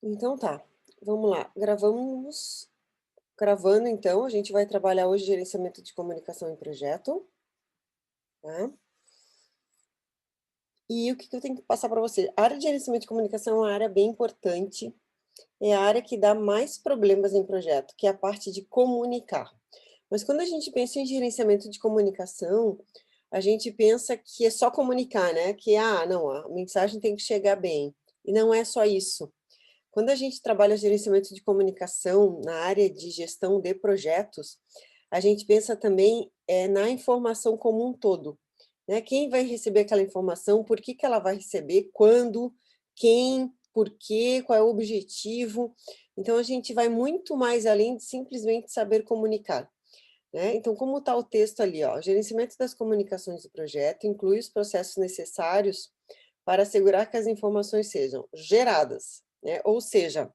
Então tá, vamos lá. Gravando então, a gente vai trabalhar hoje gerenciamento de comunicação em projeto, tá? E o que que eu tenho que passar para você? A área de gerenciamento de comunicação é uma área bem importante, é a área que dá mais problemas em projeto, que é a parte de comunicar. Mas quando a gente pensa em gerenciamento de comunicação, a gente pensa que é só comunicar, né? Que, não, a mensagem tem que chegar bem. E não é só isso. Quando a gente trabalha gerenciamento de comunicação na área de gestão de projetos, a gente pensa também na informação como um todo, né? Quem vai receber aquela informação, por que que ela vai receber, quando, quem, por quê, qual é o objetivo. Então, a gente vai muito mais além de simplesmente saber comunicar, né? Então, como está o texto ali, ó, o gerenciamento das comunicações do projeto inclui os processos necessários para assegurar que as informações sejam geradas, né? Ou seja,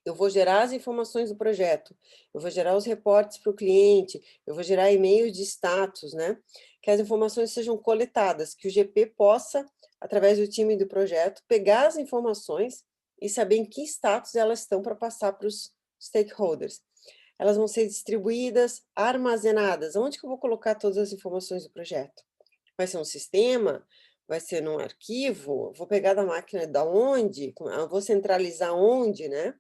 eu vou gerar as informações do projeto, eu vou gerar os reportes para o cliente, eu vou gerar e-mail de status, né? Que as informações sejam coletadas, que o GP possa, através do time do projeto, pegar as informações e saber em que status elas estão para passar para os stakeholders. Elas vão ser distribuídas, armazenadas. Onde que eu vou colocar todas as informações do projeto? Vai ser um sistema? Vai ser num arquivo? Vou pegar da máquina da onde? Vou centralizar onde, né?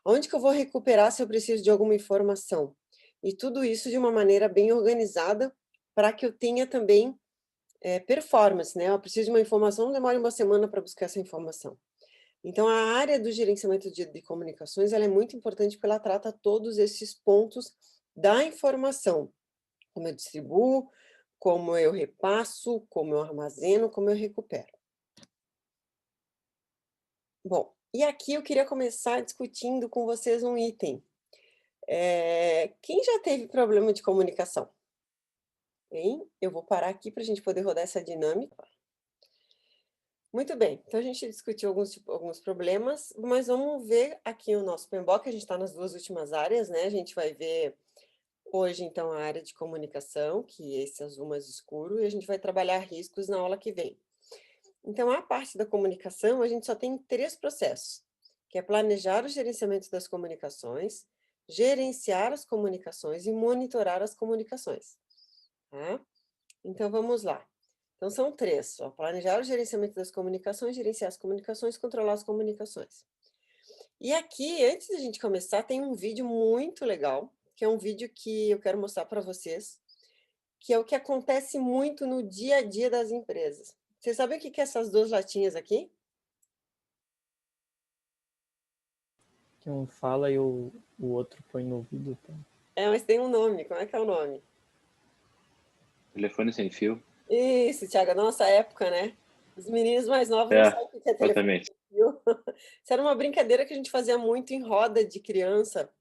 Onde que eu vou recuperar se eu preciso de alguma informação? E tudo isso de uma maneira bem organizada, para que eu tenha também performance, né? Eu preciso de uma informação, não demore uma semana para buscar essa informação. Então, a área do gerenciamento de comunicações, ela é muito importante porque ela trata todos esses pontos da informação. Como eu distribuo, como eu repasso, como eu armazeno, como eu recupero. Bom, e aqui eu queria começar discutindo com vocês um item. Quem já teve problema de comunicação? Hein? Eu vou parar aqui para a gente poder rodar essa dinâmica. Muito bem, então a gente discutiu alguns problemas, mas vamos ver aqui o nosso PMBOK, a gente está nas duas últimas áreas, né? A gente vai ver hoje, então, a área de comunicação, que é esse azul mais escuro, e a gente vai trabalhar riscos na aula que vem. Então, a parte da comunicação, a gente só tem três processos, que é planejar o gerenciamento das comunicações, gerenciar as comunicações e monitorar as comunicações, tá? Então, vamos lá. Então, são três, ó, planejar o gerenciamento das comunicações, gerenciar as comunicações, controlar as comunicações. E aqui, antes da gente começar, tem um vídeo muito legal, que é um vídeo que eu quero mostrar para vocês, que é o que acontece muito no dia a dia das empresas. Vocês sabem o que que é essas duas latinhas aqui? Que um fala e o outro põe no ouvido, tá? Mas tem um nome, como é que é o nome? Telefone sem fio. Isso, Thiago, a nossa época, né? Os meninos mais novos não É, sabem o que é telefone exatamente. sem fio. Isso era uma brincadeira que a gente fazia muito em roda de criança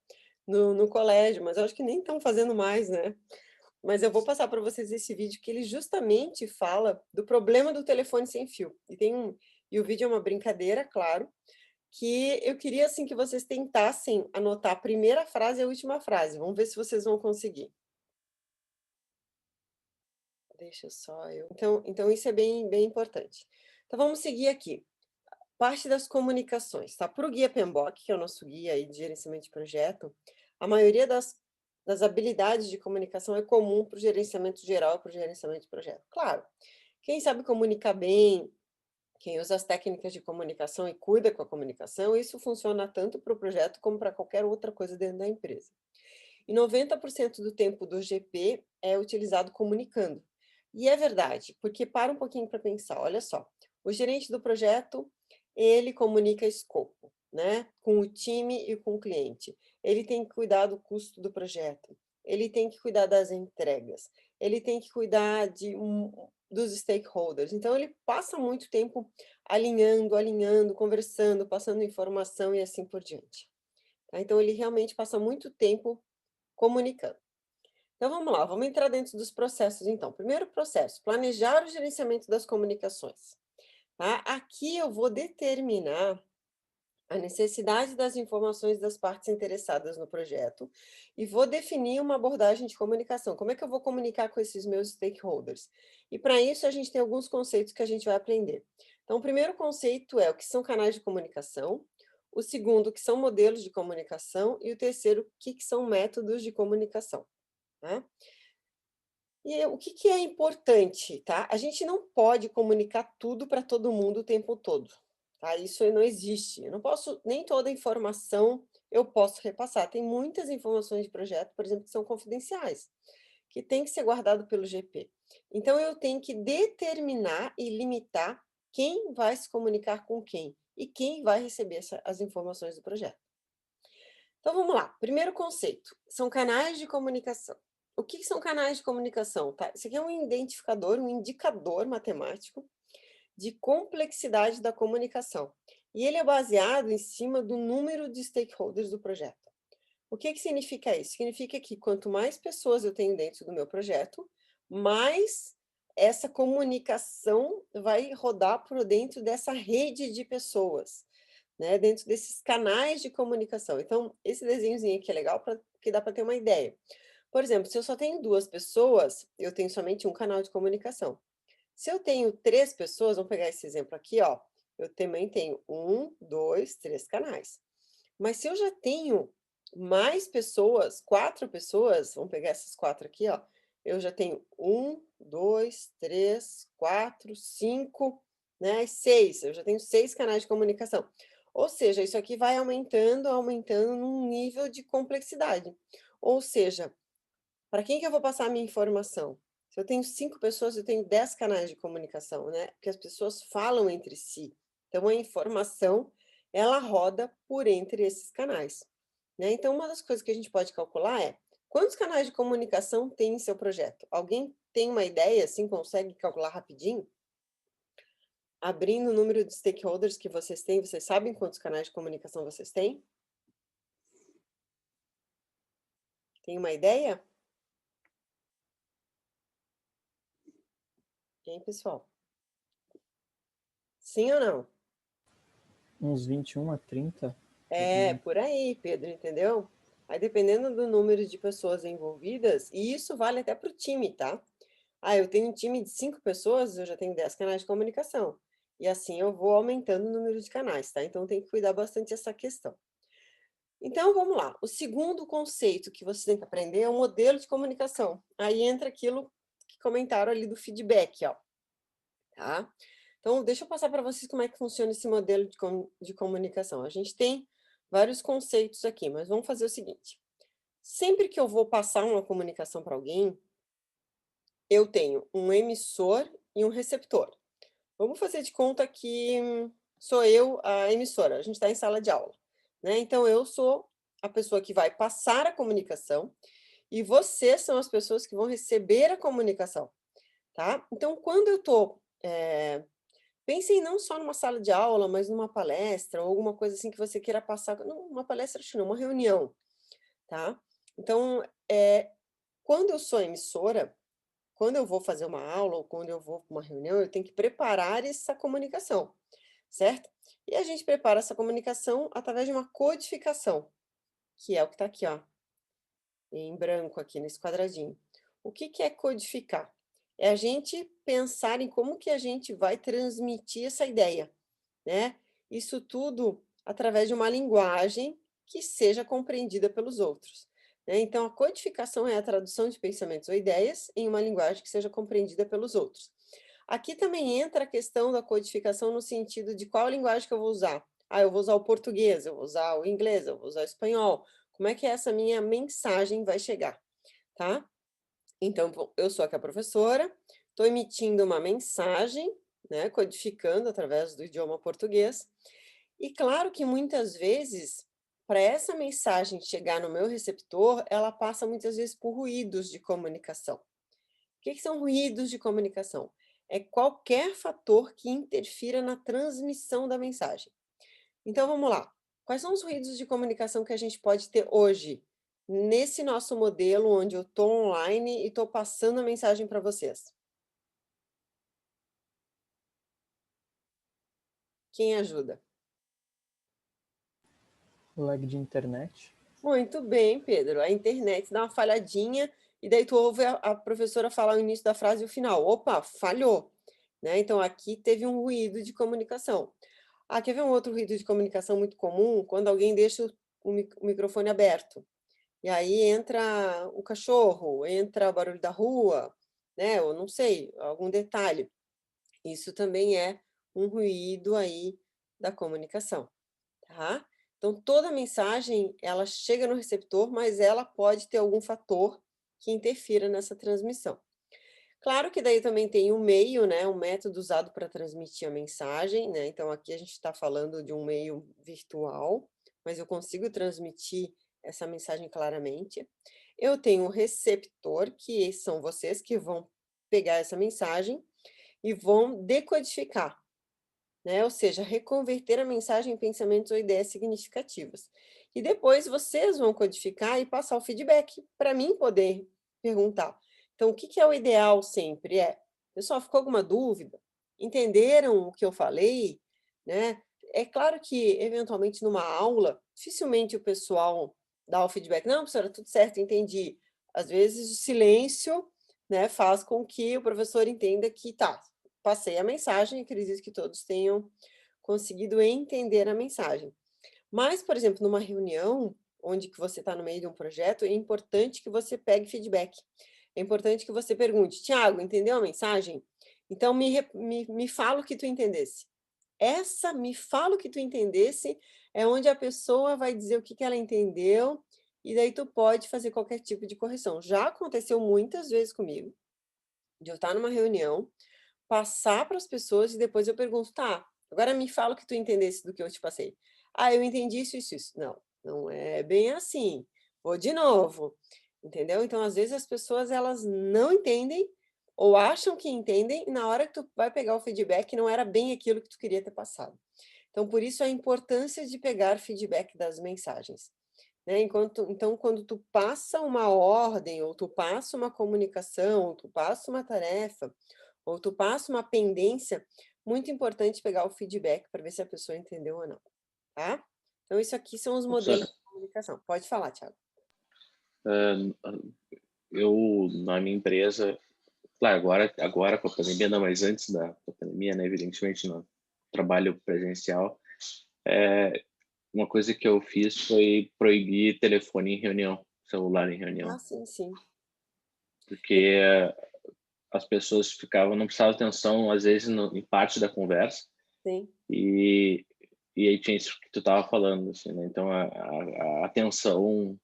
no colégio, mas eu acho que nem estão fazendo mais, né? Mas eu vou passar para vocês esse vídeo que ele justamente fala do problema do telefone sem fio. E o vídeo é uma brincadeira, claro, que eu queria assim que vocês tentassem anotar a primeira frase e a última frase. Vamos ver se vocês vão conseguir. Deixa só eu. Então isso é bem importante. Então vamos seguir aqui. Parte das comunicações, tá? Para o guia PMBOK, que é o nosso guia aí de gerenciamento de projeto, a maioria das habilidades de comunicação é comum para o gerenciamento geral e para o gerenciamento de projeto. Claro, quem sabe comunicar bem, quem usa as técnicas de comunicação e cuida com a comunicação, isso funciona tanto para o projeto como para qualquer outra coisa dentro da empresa. E 90% do tempo do GP é utilizado comunicando. E é verdade, porque para um pouquinho para pensar, olha só, o gerente do projeto, ele comunica escopo, né, com o time e com o cliente. Ele tem que cuidar do custo do projeto, ele tem que cuidar das entregas, ele tem que cuidar dos stakeholders. Então, ele passa muito tempo alinhando, conversando, passando informação e assim por diante. Tá? Então, ele realmente passa muito tempo comunicando. Então vamos lá, vamos entrar dentro dos processos então. Primeiro processo, planejar o gerenciamento das comunicações. Tá? Aqui eu vou determinar a necessidade das informações das partes interessadas no projeto e vou definir uma abordagem de comunicação. Como é que eu vou comunicar com esses meus stakeholders? E para isso a gente tem alguns conceitos que a gente vai aprender. Então, o primeiro conceito é o que são canais de comunicação, o segundo, que são modelos de comunicação, e o terceiro, o que são métodos de comunicação, tá? E o que é importante, tá? A gente não pode comunicar tudo para todo mundo o tempo todo, tá? Isso não existe. Eu não posso, nem toda informação eu posso repassar. Tem muitas informações de projeto, por exemplo, que são confidenciais, que tem que ser guardado pelo GP. Então, eu tenho que determinar e limitar quem vai se comunicar com quem e quem vai receber as informações do projeto. Então, vamos lá. Primeiro conceito, são canais de comunicação. O que são canais de comunicação? Tá? Isso aqui é um identificador, um indicador matemático de complexidade da comunicação. E ele é baseado em cima do número de stakeholders do projeto. O que significa isso? Significa que quanto mais pessoas eu tenho dentro do meu projeto, mais essa comunicação vai rodar por dentro dessa rede de pessoas, né? Dentro desses canais de comunicação. Então, esse desenhozinho aqui é legal porque dá para ter uma ideia. Por exemplo, se eu só tenho 2 pessoas, eu tenho somente um canal de comunicação. Se eu tenho 3 pessoas, vamos pegar esse exemplo aqui, ó, eu também tenho 1, 2, 3 canais. Mas se eu já tenho mais pessoas, 4 pessoas, vamos pegar essas 4 aqui, ó, eu já tenho 1, 2, 3, 4, 5, né, 6, eu já tenho 6 canais de comunicação. Ou seja, isso aqui vai aumentando, aumentando num nível de complexidade. Ou seja, para quem que eu vou passar a minha informação? Se eu tenho 5 pessoas, eu tenho 10 canais de comunicação, né? Porque as pessoas falam entre si. Então, a informação, ela roda por entre esses canais, né? Então, uma das coisas que a gente pode calcular é quantos canais de comunicação tem em seu projeto? Alguém tem uma ideia, assim, consegue calcular rapidinho? Abrindo o número de stakeholders que vocês têm, vocês sabem quantos canais de comunicação vocês têm? Tem uma ideia? Hein, pessoal? Sim ou não? Uns 21 a 30. É, por aí, Pedro, entendeu? Aí, dependendo do número de pessoas envolvidas, e isso vale até para o time, tá? Ah, eu tenho um time de 5 pessoas, eu já tenho 10 canais de comunicação. E assim eu vou aumentando o número de canais, tá? Então tem que cuidar bastante dessa questão. Então, vamos lá. O segundo conceito que você tem que aprender é o modelo de comunicação. Aí entra aquilo que comentaram ali do feedback, ó. Tá? Então, deixa eu passar para vocês como é que funciona esse modelo de comunicação. A gente tem vários conceitos aqui, mas vamos fazer o seguinte. Sempre que eu vou passar uma comunicação para alguém, eu tenho um emissor e um receptor. Vamos fazer de conta que sou eu a emissora, a gente está em sala de aula, né? Então, eu sou a pessoa que vai passar a comunicação e vocês são as pessoas que vão receber a comunicação, tá? Então, quando eu estou pensem não só numa sala de aula, mas numa palestra ou alguma coisa assim que você queira passar, não, uma palestra acho que não, uma reunião, tá? Então, quando eu sou emissora, quando eu vou fazer uma aula ou quando eu vou para uma reunião, eu tenho que preparar essa comunicação, certo? E a gente prepara essa comunicação através de uma codificação, que é o que está aqui, ó, em branco aqui nesse quadradinho. O que é codificar? É a gente pensar em como que a gente vai transmitir essa ideia, né? Isso tudo através de uma linguagem que seja compreendida pelos outros, né? Então, a codificação é a tradução de pensamentos ou ideias em uma linguagem que seja compreendida pelos outros. Aqui também entra a questão da codificação no sentido de qual linguagem que eu vou usar. Ah, eu vou usar o português, eu vou usar o inglês, eu vou usar o espanhol. Como é que essa minha mensagem vai chegar, tá? Então, eu sou aqui a professora, estou emitindo uma mensagem, né, codificando através do idioma português. E claro que muitas vezes, para essa mensagem chegar no meu receptor, ela passa muitas vezes por ruídos de comunicação. O que são ruídos de comunicação? É qualquer fator que interfira na transmissão da mensagem. Então vamos lá. Quais são os ruídos de comunicação que a gente pode ter hoje, nesse nosso modelo onde eu estou online e estou passando a mensagem para vocês? Quem ajuda? Lag de internet. Muito bem, Pedro. A internet dá uma falhadinha e daí tu ouve a professora falar o início da frase e o final. Opa, falhou, né? Então aqui teve um ruído de comunicação. Ah, quer ver um outro ruído de comunicação muito comum? Quando alguém deixa o microfone aberto. E aí entra o cachorro, entra o barulho da rua, né? Ou não sei, algum detalhe. Isso também é um ruído aí da comunicação, tá? Então, toda mensagem, ela chega no receptor, mas ela pode ter algum fator que interfira nessa transmissão. Claro que daí também tem o meio, né, o método usado para transmitir a mensagem, né, então aqui a gente está falando de um meio virtual, mas eu consigo transmitir essa mensagem claramente. Eu tenho um receptor, que são vocês que vão pegar essa mensagem e vão decodificar, né, ou seja, reconverter a mensagem em pensamentos ou ideias significativas. E depois vocês vão codificar e passar o feedback para mim poder perguntar. Então, o que que é o ideal sempre? Pessoal, ficou alguma dúvida? Entenderam o que eu falei? Né? É claro que, eventualmente, numa aula, dificilmente o pessoal dá o feedback. Não, professora, tudo certo, entendi. Às vezes, o silêncio, né, faz com que o professor entenda que tá, passei a mensagem, acredito que todos tenham conseguido entender a mensagem. Mas, por exemplo, numa reunião, onde que você está no meio de um projeto, é importante que você pegue feedback. É importante que você pergunte, Tiago, entendeu a mensagem? Então, me fala o que tu entendesse. Essa me fala o que tu entendesse é onde a pessoa vai dizer o que que ela entendeu, e daí tu pode fazer qualquer tipo de correção. Já aconteceu muitas vezes comigo, de eu estar numa reunião, passar para as pessoas e depois eu pergunto: "Tá, agora me fala o que tu entendesse do que eu te passei". "Ah, eu entendi isso, isso, isso". "Não, não é bem assim. Vou de novo", entendeu? Então, às vezes, as pessoas elas não entendem ou acham que entendem e na hora que tu vai pegar o feedback não era bem aquilo que tu queria ter passado. Então, por isso a importância de pegar feedback das mensagens, né? Então, quando tu passa uma ordem ou tu passa uma comunicação, ou tu passa uma tarefa, ou tu passa uma pendência, muito importante pegar o feedback para ver se a pessoa entendeu ou não, tá? Então, isso aqui são os modelos Professora, de comunicação. Pode falar, Thiago. eu na minha empresa, claro, agora com a pandemia, não, mas antes da pandemia, né, evidentemente no trabalho presencial, uma coisa que eu fiz foi proibir telefone em reunião, celular em Ah, reunião, sim, sim. porque as pessoas ficavam, não prestavam atenção, às vezes, em parte da conversa, Sim. e, e aí tinha isso que tu estava falando, assim, né? Então, a atenção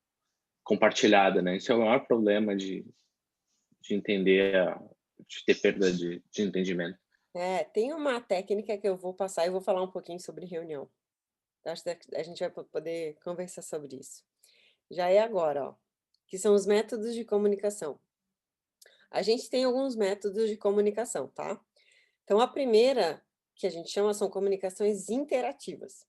compartilhada, né? Esse é o maior problema de entender, de ter perda de entendimento. Tem uma técnica que eu vou passar e vou falar um pouquinho sobre reunião. Acho que a gente vai poder conversar sobre isso. Já é agora, ó, que são os métodos de comunicação. A gente tem alguns métodos de comunicação, tá? Então, a primeira que a gente chama são comunicações interativas,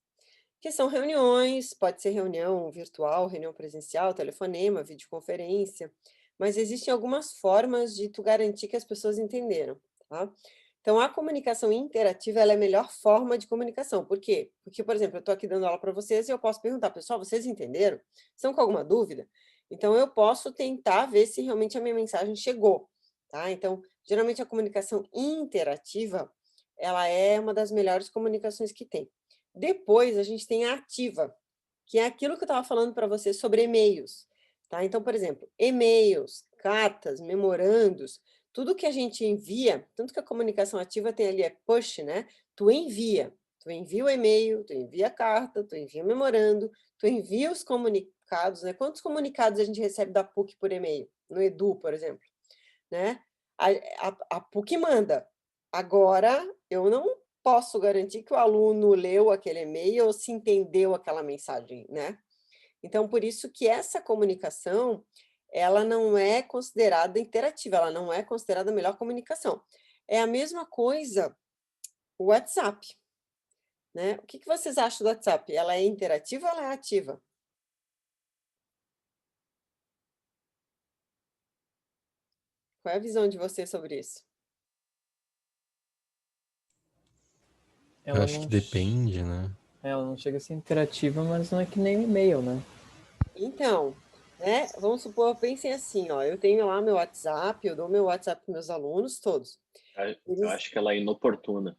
que são reuniões, pode ser reunião virtual, reunião presencial, telefonema, videoconferência, mas existem algumas formas de tu garantir que as pessoas entenderam, tá? Então, a comunicação interativa, ela é a melhor forma de comunicação. Por quê? Porque, por exemplo, eu estou aqui dando aula para vocês e eu posso perguntar, pessoal, vocês entenderam? Estão com alguma dúvida? Então, eu posso tentar ver se realmente a minha mensagem chegou, tá? Então, geralmente a comunicação interativa, ela é uma das melhores comunicações que tem. Depois, a gente tem a ativa, que é aquilo que eu estava falando para você sobre e-mails, tá? Então, por exemplo, e-mails, cartas, memorandos, tudo que a gente envia, tanto que a comunicação ativa tem ali push, né? Tu envia o e-mail, tu envia a carta, tu envia o memorando, tu envia os comunicados, né? Quantos comunicados a gente recebe da PUC por e-mail? No Edu, por exemplo, né? A PUC manda. Agora, eu não posso garantir que o aluno leu aquele e-mail ou se entendeu aquela mensagem, né? Então, por isso que essa comunicação, ela não é considerada interativa, ela não é considerada a melhor comunicação. É a mesma coisa o WhatsApp, né? O que que vocês acham do WhatsApp? Ela é interativa ou ela é ativa? Qual é a visão de vocês sobre isso? Eu Ela acho que não, depende, né? ela não chega a ser interativa, mas não é que nem e-mail, né? Então, né? Vamos supor, pensem assim, ó, eu tenho lá meu WhatsApp, eu dou meu WhatsApp para meus alunos todos. Eu Eles acho que ela é inoportuna.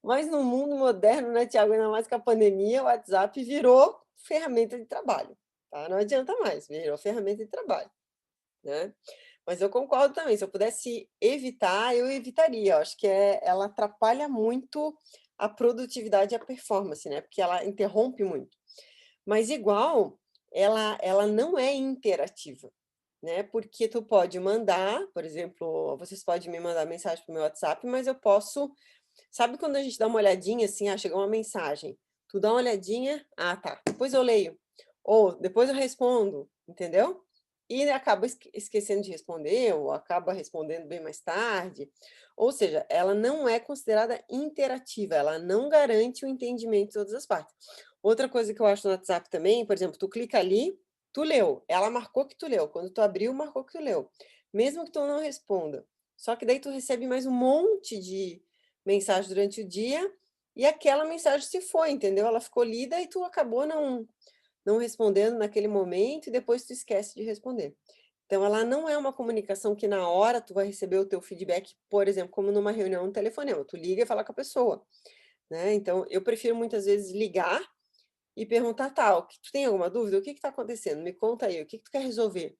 Mas no mundo moderno, né, Tiago, ainda mais com a pandemia, o WhatsApp virou ferramenta de trabalho, tá? Não adianta mais, virou ferramenta de trabalho, né? Mas eu concordo também, se eu pudesse evitar, eu evitaria. Eu acho que ela atrapalha muito a produtividade e a performance, né? Porque ela interrompe muito. Mas igual, ela não é interativa, né? Porque tu pode mandar, por exemplo, vocês podem me mandar mensagem para o meu WhatsApp, mas eu posso, sabe quando a gente dá uma olhadinha assim, chegou uma mensagem, tu dá uma olhadinha, tá, depois eu leio, ou depois eu respondo, entendeu? E acaba esquecendo de responder, ou acaba respondendo bem mais tarde. Ou seja, ela não é considerada interativa, ela não garante o entendimento de todas as partes. Outra coisa que eu acho no WhatsApp também, por exemplo, tu clica ali, tu leu, ela marcou que tu leu, quando tu abriu, marcou que tu leu. Mesmo que tu não responda. Só que daí tu recebe mais um monte de mensagem durante o dia e aquela mensagem se foi, entendeu? Ela ficou lida e tu acabou não respondendo naquele momento e depois tu esquece de responder. Então, ela não é uma comunicação que na hora tu vai receber o teu feedback, por exemplo, como numa reunião no telefonema, tu liga e fala com a pessoa, né? Então, eu prefiro muitas vezes ligar e perguntar, tá, tu tem alguma dúvida? O que está acontecendo? Me conta aí, o que tu quer resolver?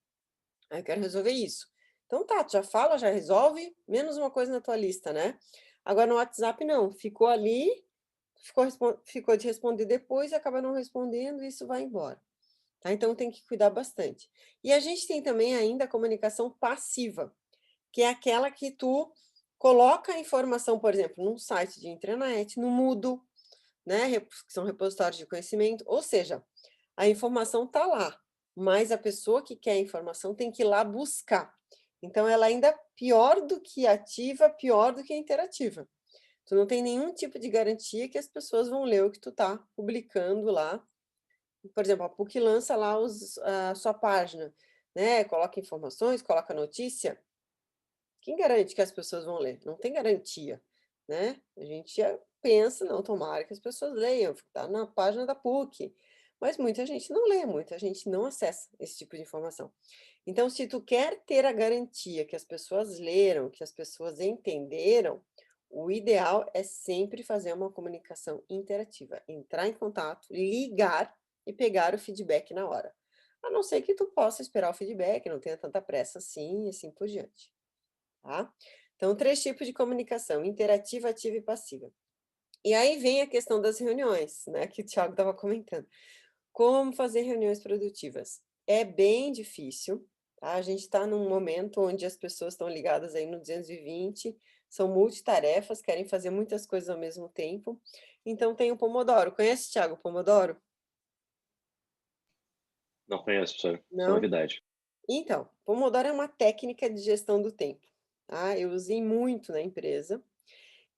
Eu quero resolver isso. Então tá, tu já fala, já resolve, menos uma coisa na tua lista, né? Agora no WhatsApp não, ficou ali, ficou de responder depois e acaba não respondendo e isso vai embora. Tá? Então tem que cuidar bastante. E a gente tem também ainda a comunicação passiva, que é aquela que tu coloca a informação, por exemplo, num site de intranet, no Moodle, né, que são repositórios de conhecimento, ou seja, a informação está lá, mas a pessoa que quer a informação tem que ir lá buscar. Então, ela ainda é pior do que ativa, pior do que interativa. Tu não tem nenhum tipo de garantia que as pessoas vão ler o que tu está publicando lá. Por exemplo, a PUC lança lá a sua página, né? Coloca informações, coloca notícia. Quem garante que as pessoas vão ler? Não tem garantia, né? A gente pensa, não, tomara que as pessoas leiam, está na página da PUC. Mas muita gente não lê, muita gente não acessa esse tipo de informação. Então, se tu quer ter a garantia que as pessoas leram, que as pessoas entenderam, o ideal é sempre fazer uma comunicação interativa, entrar em contato, ligar e pegar o feedback na hora. A não ser que tu possa esperar o feedback, não tenha tanta pressa assim e assim por diante. Tá? Então, 3 tipos de comunicação: interativa, ativa e passiva. E aí vem a questão das reuniões, né, que o Thiago estava comentando. Como fazer reuniões produtivas? É bem difícil, tá? A gente está num momento onde as pessoas estão ligadas aí no 220, são multitarefas, querem fazer muitas coisas ao mesmo tempo. Então, tem o Pomodoro. Conhece, Thiago, o Pomodoro? Não conheço, professor. Isso é Não? novidade. Então, Pomodoro é uma técnica de gestão do tempo, tá? Eu usei muito na empresa,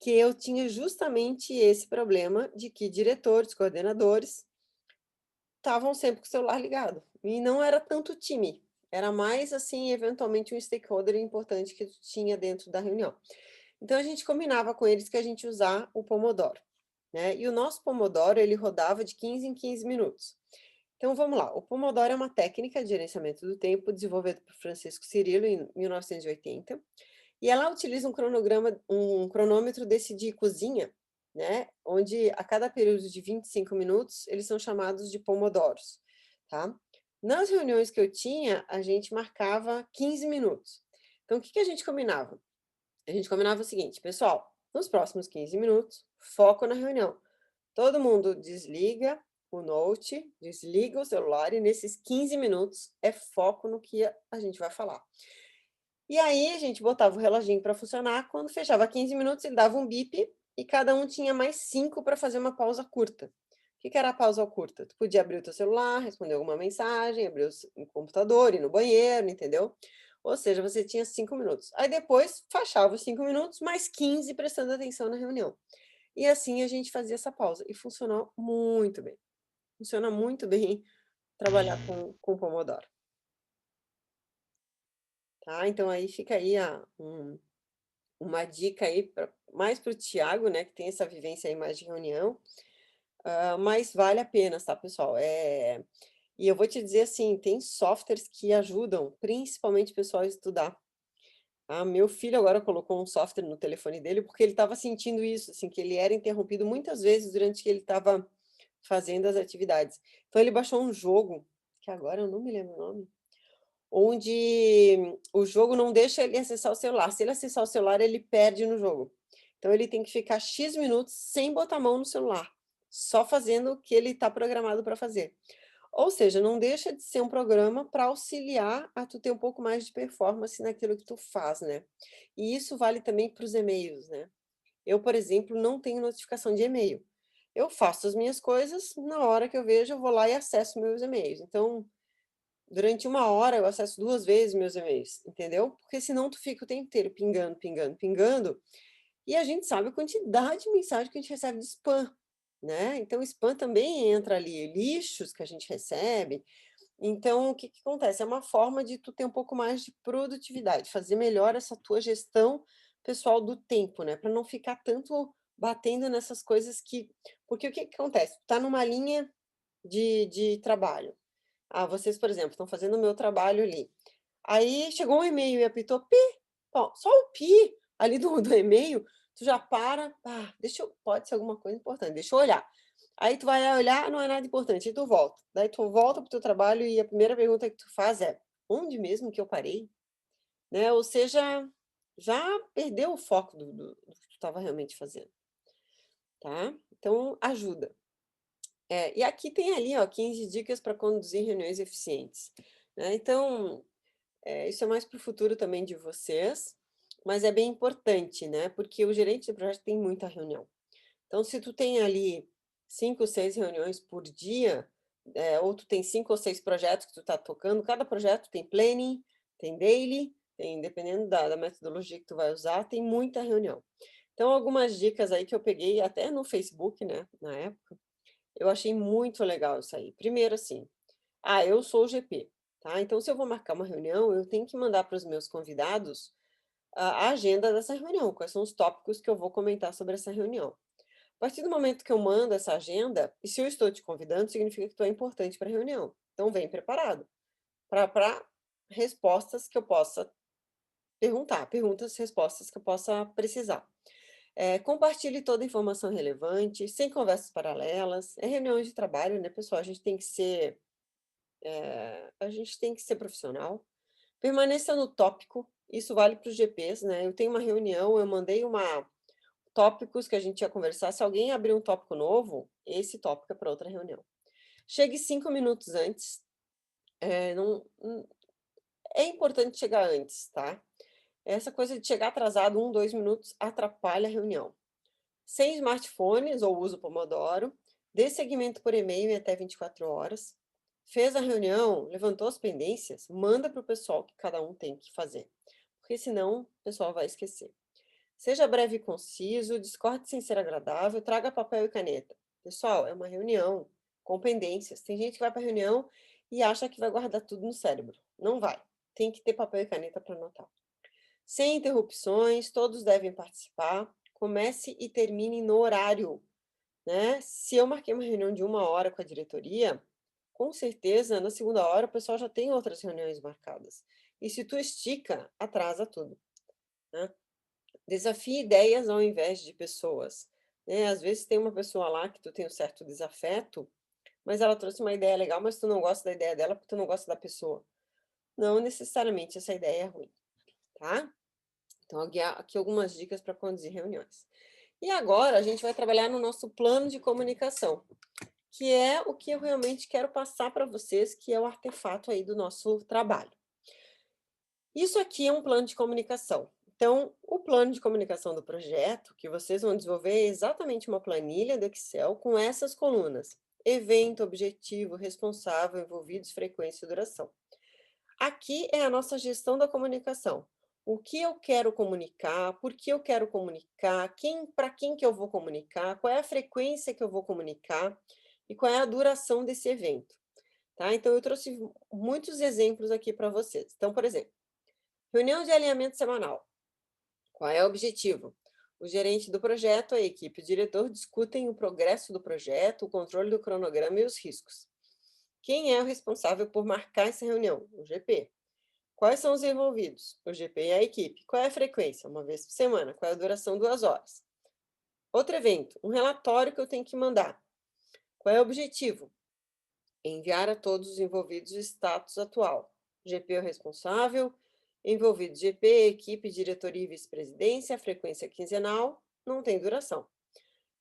que eu tinha justamente esse problema de que diretores, coordenadores estavam sempre com o celular ligado. E não era tanto time, era mais assim, eventualmente um stakeholder importante que tinha dentro da reunião. Então a gente combinava com eles que a gente usar o Pomodoro, né? E o nosso Pomodoro, ele rodava de 15 em 15 minutos. Então vamos lá, o Pomodoro é uma técnica de gerenciamento do tempo desenvolvida por Francisco Cirilo em 1980. E ela utiliza um cronômetro desse de cozinha, né? Onde a cada período de 25 minutos, eles são chamados de pomodoros, tá? Nas reuniões que eu tinha, a gente marcava 15 minutos. Então, o que a gente combinava? A gente combinava o seguinte, pessoal, nos próximos 15 minutos, foco na reunião. Todo mundo desliga o note, desliga o celular e nesses 15 minutos é foco no que a gente vai falar. E aí a gente botava o reloginho para funcionar, quando fechava 15 minutos ele dava um bip e cada um tinha mais 5 para fazer uma pausa curta. O que era a pausa curta? Tu podia abrir o teu celular, responder alguma mensagem, abrir o computador, ir no banheiro, entendeu? Ou seja, você tinha 5 minutos. Aí depois fechava os 5 minutos, mais 15 prestando atenção na reunião. E assim a gente fazia essa pausa e funcionou muito bem. Funciona muito bem trabalhar com Pomodoro. Tá? Então aí fica aí uma dica aí mais para o Tiago, né, que tem essa vivência aí mais de reunião, mas vale a pena, tá, pessoal? E eu vou te dizer assim, tem softwares que ajudam, principalmente o pessoal a estudar. Meu filho agora colocou um software no telefone dele porque ele estava sentindo isso, assim, que ele era interrompido muitas vezes durante que ele estava fazendo as atividades. Então ele baixou um jogo, que agora eu não me lembro o nome, onde o jogo não deixa ele acessar o celular. Se ele acessar o celular, ele perde no jogo. Então ele tem que ficar X minutos sem botar a mão no celular, só fazendo o que ele está programado para fazer. Ou seja, não deixa de ser um programa para auxiliar a tu ter um pouco mais de performance naquilo que tu faz, né? E isso vale também para os e-mails, né? Eu, por exemplo, não tenho notificação de e-mail. Eu faço as minhas coisas, na hora que eu vejo, eu vou lá e acesso meus e-mails. Então, durante uma hora, eu acesso 2 vezes meus e-mails, entendeu? Porque senão tu fica o tempo inteiro pingando, pingando, pingando, e a gente sabe a quantidade de mensagem que a gente recebe de spam, né? Então, spam também entra ali, lixos que a gente recebe. Então, o que que acontece? É uma forma de tu ter um pouco mais de produtividade, fazer melhor essa tua gestão pessoal do tempo, né? Para não ficar tanto batendo nessas coisas que. Porque o que que acontece? Tu tá numa linha de trabalho. Vocês, por exemplo, estão fazendo o meu trabalho ali. Aí chegou um e-mail e apitou pi, ó, só o pi ali do e-mail, tu já para, pode ser alguma coisa importante, deixa eu olhar. Aí tu vai olhar, não é nada importante, aí tu volta. Daí tu volta pro teu trabalho e a primeira pergunta que tu faz é: onde mesmo que eu parei? Né? Ou seja, já perdeu o foco do que tu estava realmente fazendo, tá? Então, ajuda. E aqui tem ali, ó, 15 dicas para conduzir reuniões eficientes, né? Então, isso é mais para o futuro também de vocês, mas é bem importante, né? Porque o gerente de projeto tem muita reunião. Então, se tu tem ali 5, 6 reuniões por dia, ou tu tem 5 ou 6 projetos que tu está tocando, cada projeto tem planning, tem daily, tem, dependendo da metodologia que tu vai usar, tem muita reunião. Então, algumas dicas aí que eu peguei até no Facebook, né, na época, eu achei muito legal isso aí. Primeiro, assim, eu sou o GP, tá? Então, se eu vou marcar uma reunião, eu tenho que mandar para os meus convidados a agenda dessa reunião, quais são os tópicos que eu vou comentar sobre essa reunião. A partir do momento que eu mando essa agenda, e se eu estou te convidando, significa que tu é importante para a reunião. Então, vem preparado para respostas que eu possa perguntar, perguntas, respostas que eu possa precisar. Compartilhe toda a informação relevante, sem conversas paralelas. É reuniões de trabalho, né, pessoal? A gente tem que ser profissional. Permaneça no tópico, isso vale para os GPs, né? Eu tenho uma reunião, eu mandei tópicos que a gente ia conversar. Se alguém abrir um tópico novo, esse tópico é para outra reunião. Chegue 5 minutos antes. É importante chegar antes, tá? Essa coisa de chegar atrasado 1, 2 minutos atrapalha a reunião. Sem smartphones ou uso Pomodoro, dê seguimento por e-mail em até 24 horas. Fez a reunião, levantou as pendências, manda para o pessoal que cada um tem que fazer, porque senão o pessoal vai esquecer. Seja breve e conciso, discorde sem ser agradável, traga papel e caneta. Pessoal, é uma reunião com pendências. Tem gente que vai para a reunião e acha que vai guardar tudo no cérebro. Não vai. Tem que ter papel e caneta para anotar. Sem interrupções, todos devem participar. Comece e termine no horário, né? Se eu marquei uma reunião de 1 hora com a diretoria, com certeza na segunda hora o pessoal já tem outras reuniões marcadas. E se tu estica, atrasa tudo, né? Desafie ideias ao invés de pessoas, né? Às vezes tem uma pessoa lá que tu tem um certo desafeto, mas ela trouxe uma ideia legal, mas tu não gosta da ideia dela porque tu não gosta da pessoa. Não necessariamente essa ideia é ruim, tá? Então, aqui algumas dicas para conduzir reuniões. E agora a gente vai trabalhar no nosso plano de comunicação, que é o que eu realmente quero passar para vocês, que é o artefato aí do nosso trabalho. Isso aqui é um plano de comunicação. Então, o plano de comunicação do projeto que vocês vão desenvolver é exatamente uma planilha do Excel com essas colunas: evento, objetivo, responsável, envolvidos, frequência e duração. Aqui é a nossa gestão da comunicação. O que eu quero comunicar, por que eu quero comunicar, para quem que eu vou comunicar, qual é a frequência que eu vou comunicar e qual é a duração desse evento, tá? Então, eu trouxe muitos exemplos aqui para vocês. Então, por exemplo, reunião de alinhamento semanal. Qual é o objetivo? O gerente do projeto, a equipe e o diretor discutem o progresso do projeto, o controle do cronograma e os riscos. Quem é o responsável por marcar essa reunião? O GP. Quais são os envolvidos? O GP e a equipe. Qual é a frequência? Uma vez por semana. Qual é a duração? 2 horas. Outro evento, um relatório que eu tenho que mandar. Qual é o objetivo? Enviar a todos os envolvidos o status atual. GP é o responsável, envolvidos GP, equipe, diretoria e vice-presidência, frequência quinzenal, não tem duração.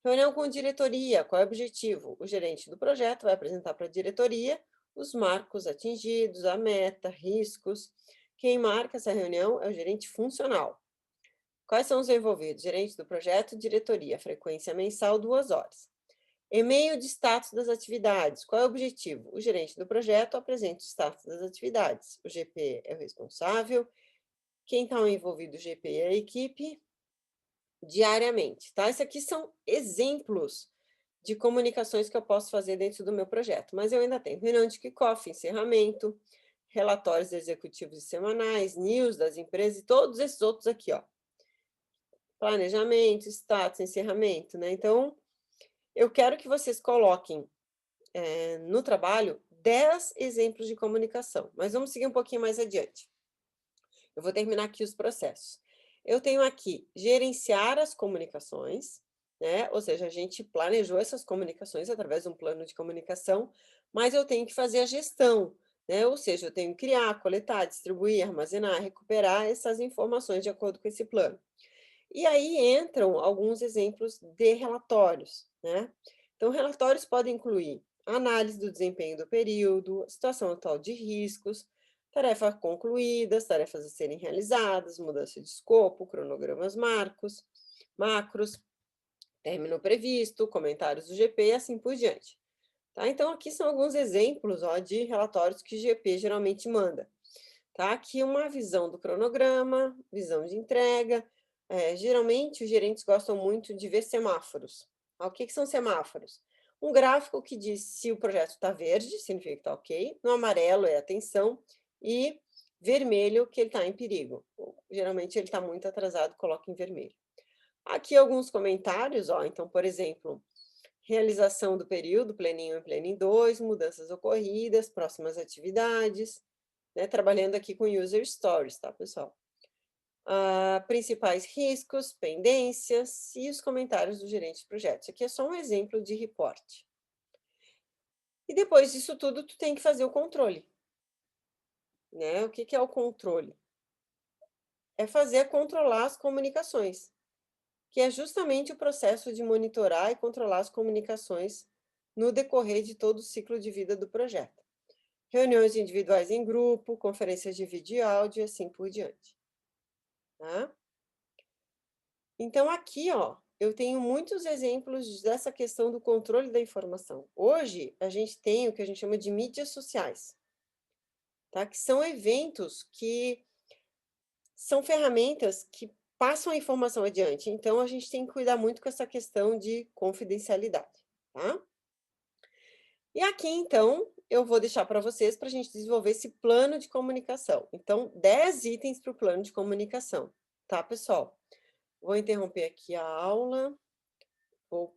Reunião com diretoria, qual é o objetivo? O gerente do projeto vai apresentar para a diretoria os marcos atingidos, a meta, riscos. Quem marca essa reunião é o gerente funcional. Quais são os envolvidos? Gerente do projeto, diretoria, frequência mensal, 2 horas. E-mail de status das atividades. Qual é o objetivo? O gerente do projeto apresenta o status das atividades. O GP é o responsável. Quem está envolvido, o GP e a equipe, diariamente, tá? Esses aqui são exemplos de comunicações que eu posso fazer dentro do meu projeto, mas eu ainda tenho reunião de kickoff, encerramento, relatórios executivos semanais, news das empresas e todos esses outros aqui, ó. Planejamento, status, encerramento, né? Então, eu quero que vocês coloquem no trabalho 10 exemplos de comunicação, mas vamos seguir um pouquinho mais adiante. Eu vou terminar aqui os processos. Eu tenho aqui gerenciar as comunicações, né? Ou seja, a gente planejou essas comunicações através de um plano de comunicação, mas eu tenho que fazer a gestão, né? Ou seja, eu tenho que criar, coletar, distribuir, armazenar, recuperar essas informações de acordo com esse plano. E aí entram alguns exemplos de relatórios, né? Então, relatórios podem incluir análise do desempenho do período, situação atual de riscos, tarefas concluídas, tarefas a serem realizadas, mudança de escopo, cronogramas macros, término previsto, comentários do GP e assim por diante. Tá? Então, aqui são alguns exemplos, ó, de relatórios que o GP geralmente manda. Tá? Aqui uma visão do cronograma, visão de entrega. Geralmente, os gerentes gostam muito de ver semáforos. O que são semáforos? Um gráfico que diz se o projeto está verde, significa que está ok, no amarelo é atenção, e vermelho que ele está em perigo. Geralmente, ele está muito atrasado, coloca em vermelho. Aqui alguns comentários, ó. Então, por exemplo, realização do período, pleninho 1 e pleninho 2, mudanças ocorridas, próximas atividades, né? Trabalhando aqui com User Stories, tá, pessoal? Principais riscos, pendências e os comentários do gerente de projetos. Aqui é só um exemplo de reporte. E depois disso tudo, tu tem que fazer o controle. Né? O que é o controle? É controlar as comunicações, que é justamente o processo de monitorar e controlar as comunicações no decorrer de todo o ciclo de vida do projeto. Reuniões individuais em grupo, conferências de vídeo e áudio e assim por diante. Tá? Então, aqui, ó, eu tenho muitos exemplos dessa questão do controle da informação. Hoje, a gente tem o que a gente chama de mídias sociais, tá? Que são eventos que são ferramentas que passam a informação adiante. Então, a gente tem que cuidar muito com essa questão de confidencialidade, tá? E aqui, então, eu vou deixar para vocês para a gente desenvolver esse plano de comunicação. Então, 10 itens para o plano de comunicação, tá, pessoal? Vou interromper aqui a aula. Vou